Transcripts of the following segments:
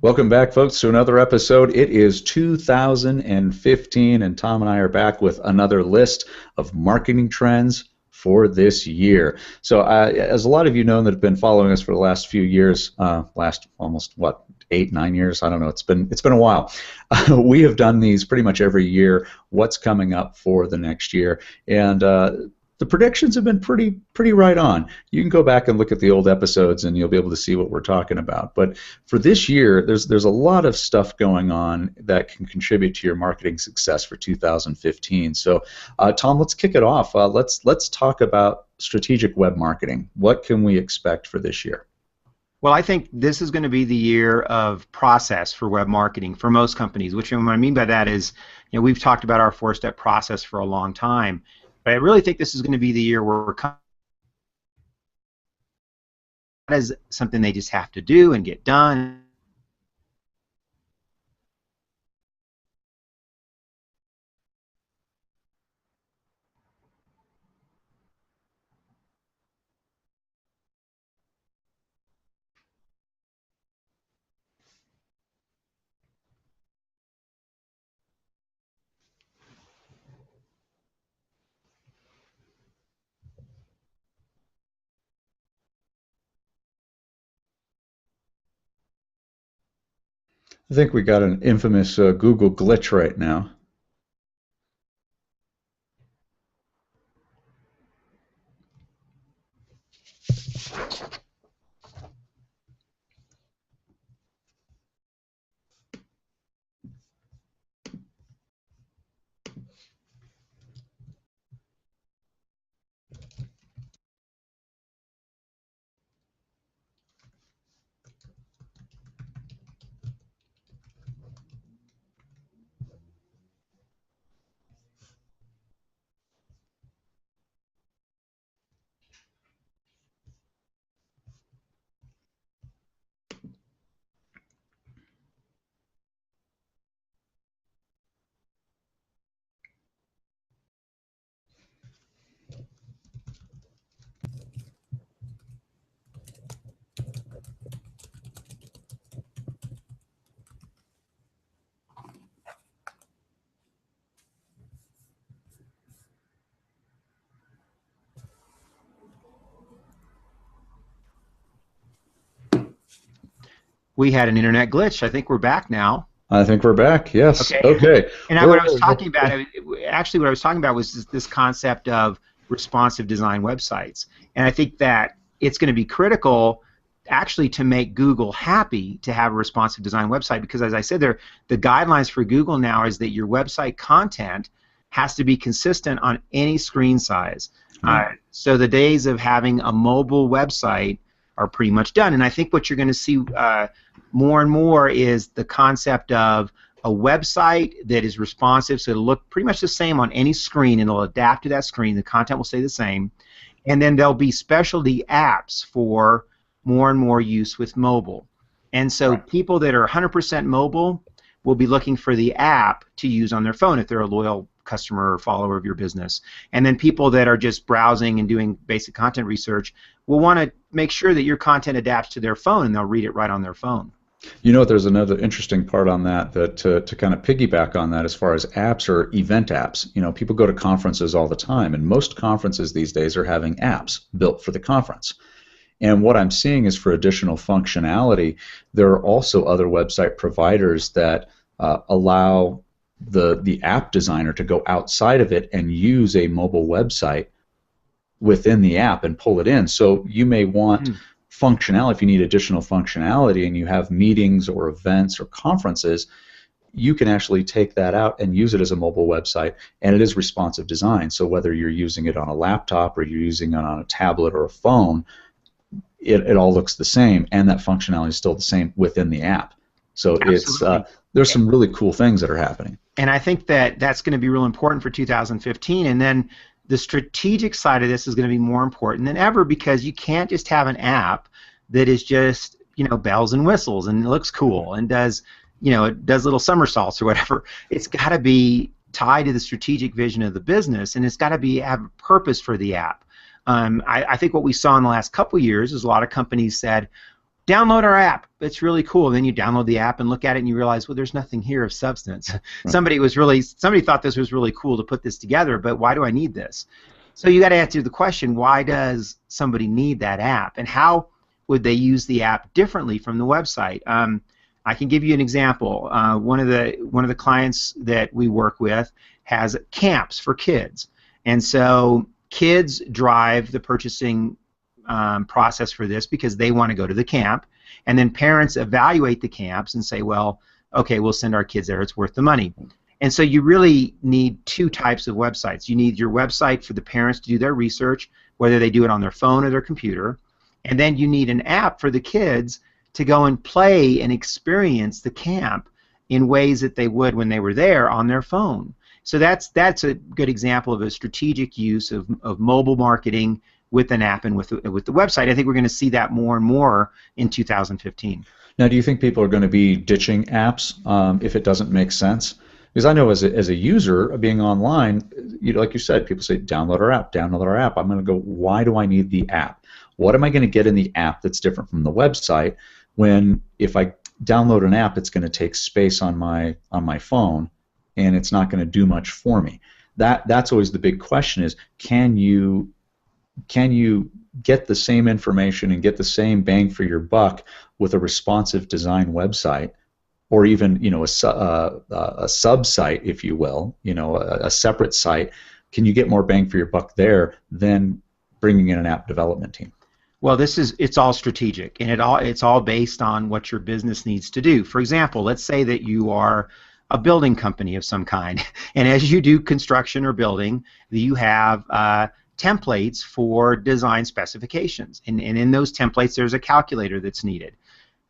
Welcome back, folks, to another episode. It is 2015, and Tom and I are back with another list of marketing trends for this year. So, as a lot of you know that have been following us for the last few years, last almost what 8, 9 years, I don't know. It's been a while. We have done these pretty much every year. What's coming up for the next year, and the predictions have been pretty right on. You can go back and look at the old episodes, and you'll be able to see what we're talking about. But for this year, there's a lot of stuff going on that can contribute to your marketing success for 2015. So, Tom, let's kick it off. Let's talk about strategic web marketing. What can we expect for this year? Well, I think this is going to be the year of process for web marketing for most companies. Which what I mean by that is, we've talked about our four-step process for a long time, but I really think this is going to be the year where that is something they just have to do and get done. I think we got an infamous Google glitch right now. We had an internet glitch. I think we're back now. I think we're back. Yes. Okay. Okay. And what I was talking about, actually, what I was talking about was this concept of responsive design websites, and I think that it's going to be critical, actually, to make Google happy to have a responsive design website, because, as I said, the guidelines for Google now is that your website content has to be consistent on any screen size. So the days of having a mobile website are pretty much done, and I think what you're going to see more and more is the concept of a website that is responsive, so it'll look pretty much the same on any screen, and it'll adapt to that screen. The content will stay the same, and then there'll be specialty apps for more and more use with mobile. And so people that are 100% mobile will be looking for the app to use on their phone if they're a loyal customer or follower of your business. And then people that are just browsing and doing basic content research will want to make sure that your content adapts to their phone, and they'll read it right on their phone. You know, there's another interesting part on that, to kind of piggyback on that as far as apps or event apps. You know, people go to conferences all the time, and most conferences these days are having apps built for the conference. And what I'm seeing is, for additional functionality, there are also other website providers that allow the app designer to go outside of it and use a mobile website within the app and pull it in. So you may want functionality, if you need additional functionality and you have meetings or events or conferences, you can actually take that out and use it as a mobile website, and it is responsive design. So whether you're using it on a laptop or you're using it on a tablet or a phone, it all looks the same, and that functionality is still the same within the app. So there's some really cool things that are happening. And I think that that's going to be real important for 2015. And then the strategic side of this is going to be more important than ever, because you can't just have an app that is just, bells and whistles and it looks cool and does, it does little somersaults or whatever. It's got to be tied to the strategic vision of the business, and it's got to have a purpose for the app. I think what we saw in the last couple of years is a lot of companies said, download our app. It's really cool. And then you download the app and look at it and you realize, well, there's nothing here of substance. Somebody thought this was really cool to put this together, but why do I need this? So you got to answer the question, why does somebody need that app, and how would they use the app differently from the website? I can give you an example. One of the clients that we work with has camps for kids, and so kids drive the purchasing process for this because they want to go to the camp, and then parents evaluate the camps and say, well, okay, we'll send our kids there, it's worth the money. And so you really need two types of websites. You need your website for the parents to do their research, whether they do it on their phone or their computer, and then you need an app for the kids to go and play and experience the camp in ways that they would when they were there on their phone. So that's a good example of a strategic use of mobile marketing with an app and with the website. I think we're going to see that more and more in 2015. Now, do you think people are going to be ditching apps if it doesn't make sense? Because I know as a user being online, like you said, people say download our app, download our app. I'm going to go, why do I need the app? What am I going to get in the app that's different from the website? When if I download an app, it's going to take space on my phone, and it's not going to do much for me. That's always the big question: is can you get the same information and get the same bang for your buck with a responsive design website, or even a sub-site, if you will, a separate site? Can you get more bang for your buck there than bringing in an app development team? Well, it's all strategic, and it's all based on what your business needs to do. For example, let's say that you are a building company of some kind, and as you do construction or building, you have templates for design specifications, and in those templates there's a calculator that's needed.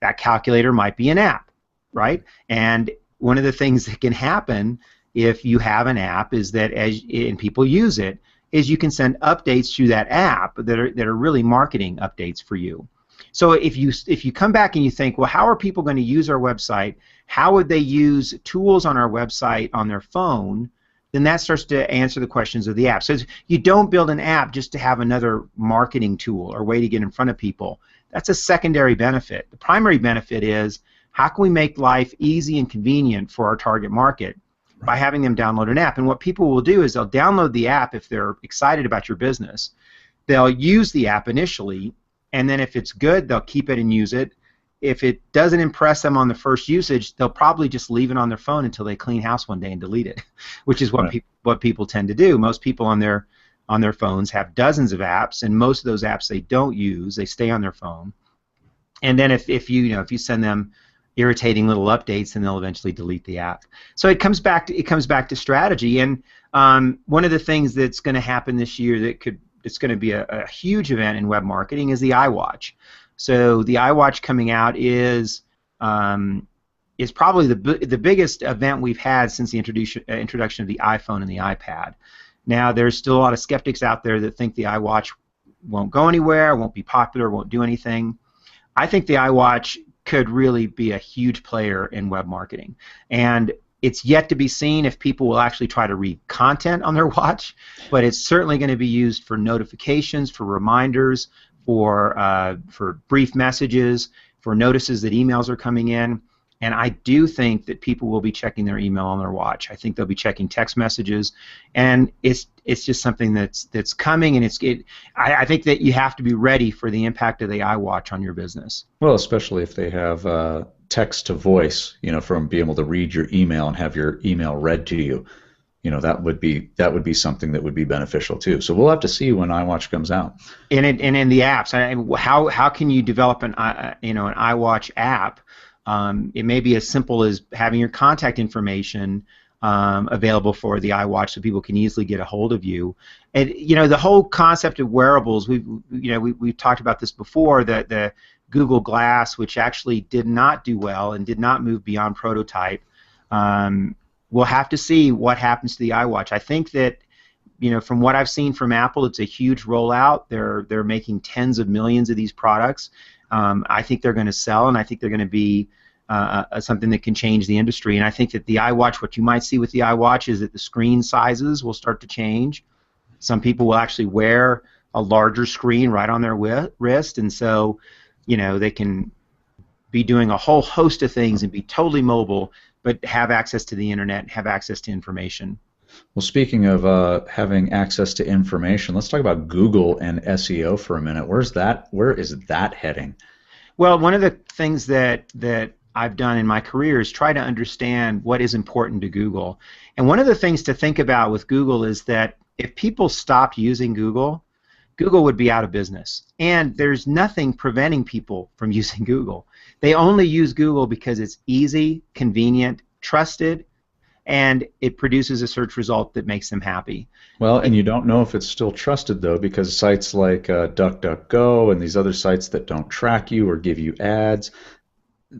That calculator might be an app, right? And one of the things that can happen if you have an app is that and people use it, is you can send updates through that app that are really marketing updates for you. So if you come back and you think, well, how are people going to use our website? How would they use tools on our website on their phone? Then that starts to answer the questions of the app. So you don't build an app just to have another marketing tool or way to get in front of people. That's a secondary benefit. The primary benefit is, how can we make life easy and convenient for our target market by having them download an app? And what people will do is they'll download the app if they're excited about your business. They'll use the app initially, and then if it's good, they'll keep it and use it. If it doesn't impress them on the first usage, they'll probably just leave it on their phone until they clean house one day and delete it, which is what people tend to do. Most people on their phones have dozens of apps, and most of those apps they don't use. They stay on their phone. And then if you send them irritating little updates, and they'll eventually delete the app. So it comes back to strategy. And one of the things that's going to happen this year it's going to be a huge event in web marketing is the iWatch. So the iWatch coming out is probably the biggest event we've had since the introduction of the iPhone and the iPad. Now there's still a lot of skeptics out there that think the iWatch won't go anywhere, won't be popular, won't do anything. I think the iWatch could really be a huge player in web marketing, and it's yet to be seen if people will actually try to read content on their watch, but it's certainly going to be used for notifications, for reminders, for brief messages, for notices that emails are coming in. And I do think that people will be checking their email on their watch. I think they'll be checking text messages, and it's just something that's coming. And I think that you have to be ready for the impact of the iWatch on your business. Well, especially if they have text to voice, from being able to read your email and have your email read to you. That would be something that would be beneficial too. So we'll have to see when iWatch comes out. And in the apps, how can you develop an iWatch app? It may be as simple as having your contact information available for the iWatch so people can easily get a hold of you. And the whole concept of wearables, we've talked about this before, that the Google Glass, which actually did not do well and did not move beyond prototype. We'll have to see what happens to the iWatch. I think that from what I've seen from Apple, it's a huge rollout. They're making tens of millions of these products. I think they're going to sell, and I think they're going to be something that can change the industry. And I think that the iWatch, what you might see with the iWatch is that the screen sizes will start to change. Some people will actually wear a larger screen right on their wrist, and so they can be doing a whole host of things and be totally mobile, but have access to the internet and have access to information. Well, speaking of having access to information, let's talk about Google and SEO for a minute. Where is that heading? Well, one of the things that I've done in my career is try to understand what is important to Google. And one of the things to think about with Google is that if people stopped using Google, Google would be out of business. And there's nothing preventing people from using Google. They only use Google because it's easy, convenient, trusted, and it produces a search result that makes them happy. Well, and you don't know if it's still trusted, though, because sites like DuckDuckGo and these other sites that don't track you or give you ads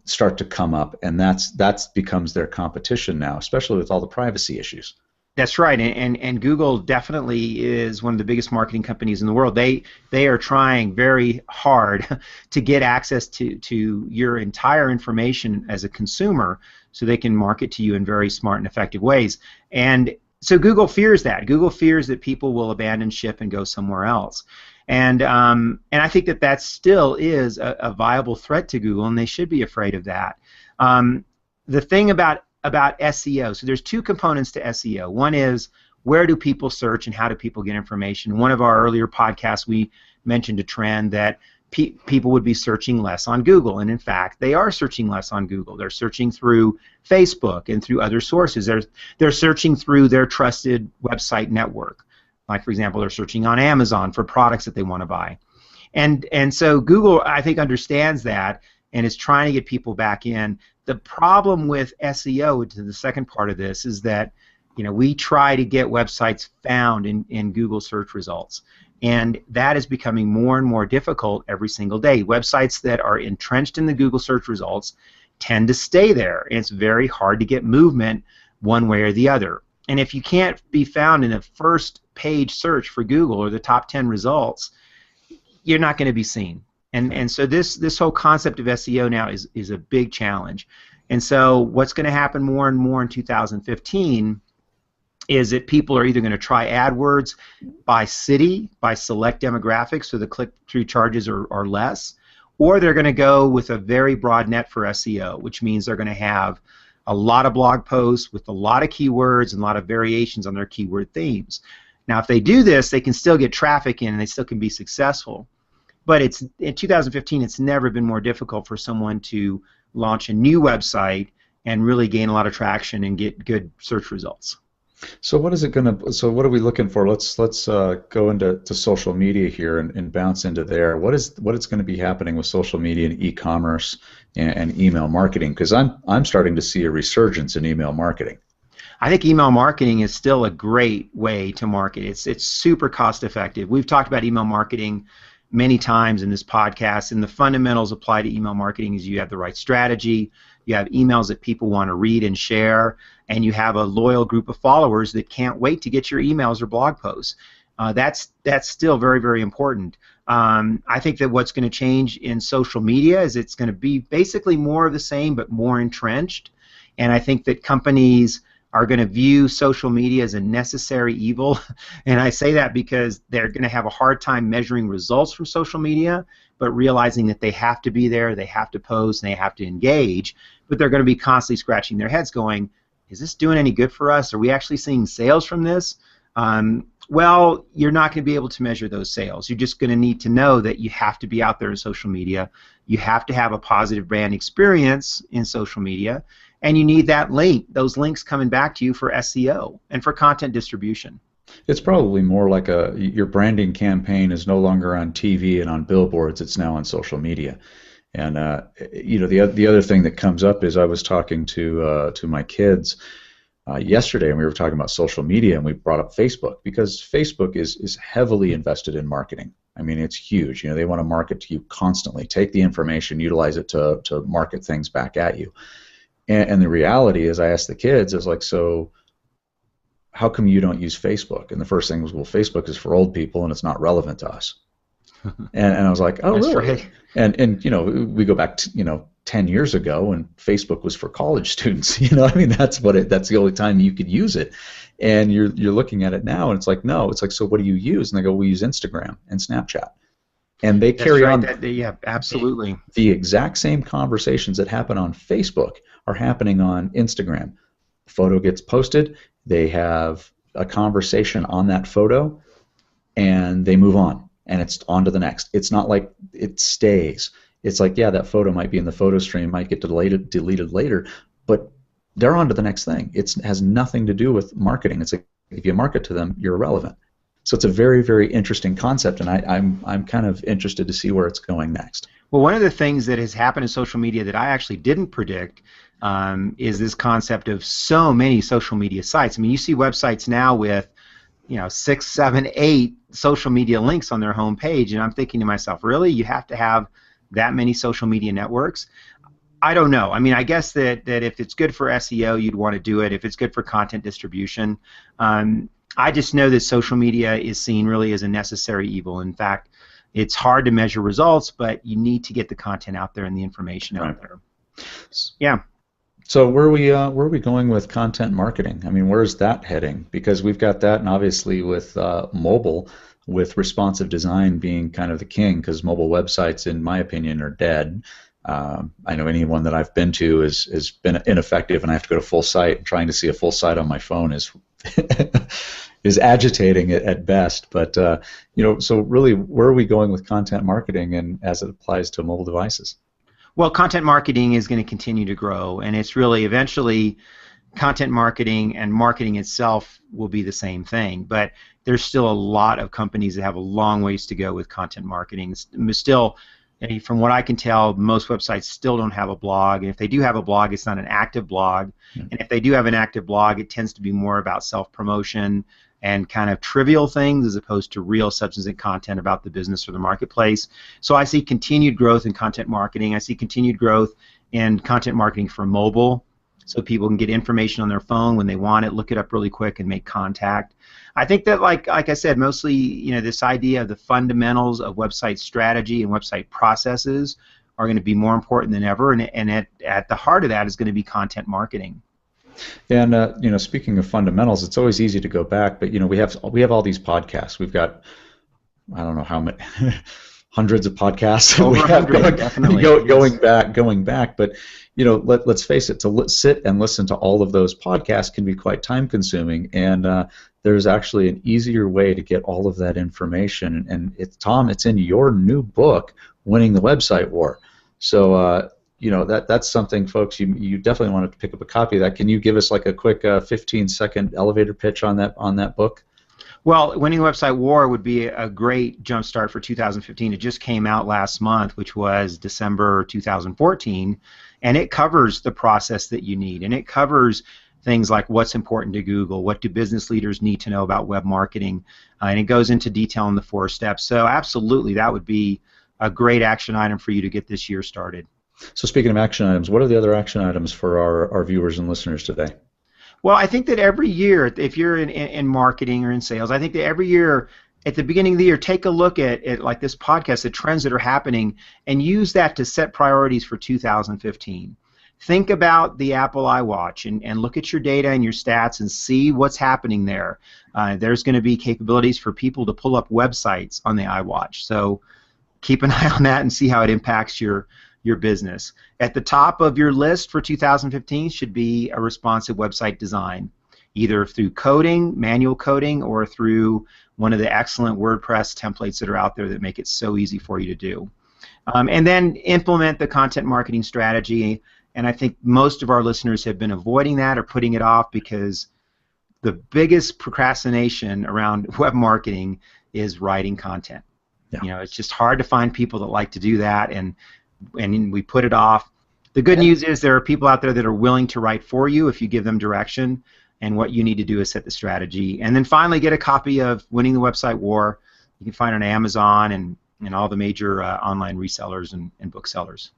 start to come up, and that becomes their competition now, especially with all the privacy issues. That's right, and Google definitely is one of the biggest marketing companies in the world. They are trying very hard to get access to your entire information as a consumer, so they can market to you in very smart and effective ways. And so Google fears that. Google fears that people will abandon ship and go somewhere else. And I think that still is a viable threat to Google, and they should be afraid of that. The thing about SEO, so there's two components to SEO. One is where do people search and how do people get information. One of our earlier podcasts we mentioned a trend that people would be searching less on Google, and in fact they are searching less on Google. They're searching through Facebook and through other sources. They're searching through their trusted website network. Like, for example, they're searching on Amazon for products that they want to buy. And so Google, I think, understands that and is trying to get people back in. The problem with SEO, to the second part of this, is that we try to get websites found in Google search results. And that is becoming more and more difficult every single day. Websites that are entrenched in the Google search results tend to stay there. And it's very hard to get movement one way or the other. And if you can't be found in a first page search for Google or the top 10 results, you're not going to be seen. And so this whole concept of SEO now is a big challenge. And so what's going to happen more and more in 2015 is that people are either going to try AdWords by city, by select demographics, so the click-through charges are less, or they're going to go with a very broad net for SEO, which means they're going to have a lot of blog posts with a lot of keywords and a lot of variations on their keyword themes. Now, if they do this, they can still get traffic in and they still can be successful. But in 2015, it's never been more difficult for someone to launch a new website and really gain a lot of traction and get good search results. So what are we looking for? Let's go into social media here and bounce into there. What is going to be happening with social media and e-commerce and email marketing? Because I'm starting to see a resurgence in email marketing. I think email marketing is still a great way to market. It's super cost effective. We've talked about email marketing many times in this podcast, and the fundamentals apply to email marketing is you have the right strategy, you have emails that people want to read and share, and you have a loyal group of followers that can't wait to get your emails or blog posts. That's still very, very important. I think that what's going to change in social media is it's going to be basically more of the same but more entrenched, and I think that companies are going to view social media as a necessary evil, and I say that because they're going to have a hard time measuring results from social media, but realizing that they have to be there, they have to post, and they have to engage, but they're going to be constantly scratching their heads going, is this doing any good for us? Are we actually seeing sales from this? Well, you're not going to be able to measure those sales. You're just going to need to know that you have to be out there in social media, you have to have a positive brand experience in social media, and you need those links coming back to you for SEO and for content distribution. It's probably more like your branding campaign is no longer on TV and on billboards, it's now on social media. And the other thing that comes up is I was talking to my kids yesterday, and we were talking about social media, and we brought up Facebook because Facebook is heavily invested in marketing. I mean, it's huge. They want to market to you constantly. Take the information, utilize it to market things back at you. And the reality is, I asked the kids, is like, so how come you don't use Facebook? And the first thing was, well, Facebook is for old people and it's not relevant to us. and I was like, oh, That's really? Right. And we go back to 10 years ago, and Facebook was for college students. I mean, that's the only time you could use it. And you're looking at it now, and it's like, no, it's like, so what do you use? And they go, we use Instagram and Snapchat. And they carry on. Yeah, absolutely. The exact same conversations that happen on Facebook are happening on Instagram. A photo gets posted, they have a conversation on that photo, and they move on, and it's on to the next. It's not like it stays. It's like, yeah, that photo might be in the photo stream, might get deleted later, but they're on to the next thing. It has nothing to do with marketing. It's like, if you market to them, you're irrelevant. So it's a very, very interesting concept, and I'm kind of interested to see where it's going next. Well, one of the things that has happened in social media that I actually didn't predict is this concept of so many social media sites. I mean, you see websites now with 6, 7, 8 social media links on their home page, and I'm thinking to myself, really? You have to have that many social media networks? I don't know. I mean, I guess that if it's good for SEO, you'd want to do it. If it's good for content distribution, I just know that social media is seen really as a necessary evil. In fact, it's hard to measure results, but you need to get the content out there and the information out there. Yeah. So where are we going with content marketing? I mean, where's that heading? Because we've got that, and obviously with mobile, with responsive design being kind of the king, because mobile websites, in my opinion, are dead. I know anyone that I've been to has been ineffective, and I have to go to full site. And trying to see a full site on my phone is is agitating at best. But so really, where are we going with content marketing, and as it applies to mobile devices? Well, content marketing is going to continue to grow, and it's really eventually content marketing and marketing itself will be the same thing. But there's still a lot of companies that have a long ways to go with content marketing. Still, from what I can tell, most websites still don't have a blog, and if they do have a blog, it's not an active blog. And if they do have an active blog, it tends to be more about self-promotion and kind of trivial things as opposed to real substantive content about the business or the marketplace. So I see continued growth in content marketing. I see continued growth in content marketing for mobile, so people can get information on their phone when they want it, look it up really quick, and make contact. I think that, like I said, mostly this idea of the fundamentals of website strategy and website processes are going to be more important than ever, and at the heart of that is going to be content marketing. And speaking of fundamentals, it's always easy to go back, but we have all these podcasts. We've got, I don't know how many, hundreds of podcasts. Over 100, definitely. Going back, but let's face it, to sit and listen to all of those podcasts can be quite time-consuming, and there's actually an easier way to get all of that information. And Tom, it's in your new book, Winning the Website War. So that's something, folks. You definitely want to pick up a copy of that. Can you give us like a quick 15-second elevator pitch on that book? Well, Winning the Website War would be a great jumpstart for 2015. It just came out last month, which was December 2014, and it covers the process that you need, and it covers things like what's important to Google, what do business leaders need to know about web marketing, and it goes into detail in the 4 steps. So absolutely, that would be a great action item for you to get this year started. So speaking of action items, what are the other action items for our viewers and listeners today? Well, I think that every year, if you're in marketing or in sales, I think that every year at the beginning of the year, take a look at like this podcast, the trends that are happening, and use that to set priorities for 2015. Think about the Apple iWatch and look at your data and your stats and see what's happening there. There's going to be capabilities for people to pull up websites on the iWatch, so keep an eye on that and see how it impacts your business. At the top of your list for 2015 should be a responsive website design, either through coding, manual coding, or through one of the excellent WordPress templates that are out there that make it so easy for you to do. And then implement the content marketing strategy, and I think most of our listeners have been avoiding that or putting it off because the biggest procrastination around web marketing is writing content. Yeah. It's just hard to find people that like to do that, and we put it off. The good news is there are people out there that are willing to write for you if you give them direction, and what you need to do is set the strategy. And then finally, get a copy of Winning the Website War. You can find it on Amazon and all the major online resellers and booksellers.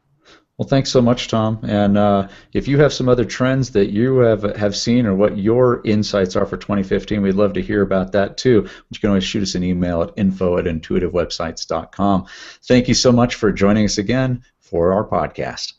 Well, thanks so much, Tom. And if you have some other trends that you have seen or what your insights are for 2015, we'd love to hear about that too. You can always shoot us an email at info@intuitivewebsites.com. Thank you so much for joining us again for our podcast.